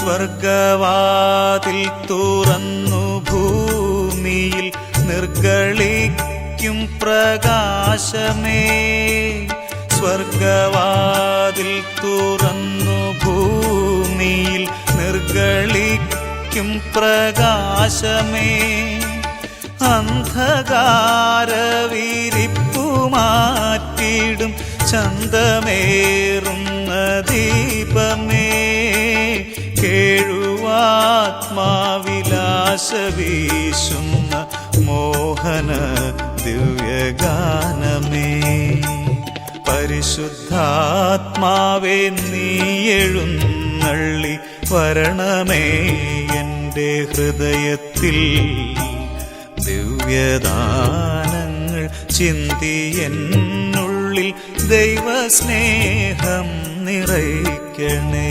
സ്വർഗവാതിൽ തുറന്നു ഭൂമിയിൽ നിർഗളിക്കും പ്രകാശമേ. സ്വർഗവാതിൽ തുറന്നു ഭൂമിയിൽ നിർഗളിക്കും പ്രകാശമേ. അന്ധകാരവിരിപ്പു മാറ്റിടും ചന്തമേറുന്ന ദീപമേ. കേഴുവാത്മാവിലാശ വീശുന്ന മോഹന ദിവ്യഗാനമേ. പരിശുദ്ധാത്മാവേ നീ എഴുന്നള്ളി വരണമേ എൻ്റെ ഹൃദയത്തിൽ. ദിവ്യദാനങ്ങൾ ചിന്തി എന്നുള്ളിൽ ദൈവസ്നേഹം നിറയ്ക്കണേ.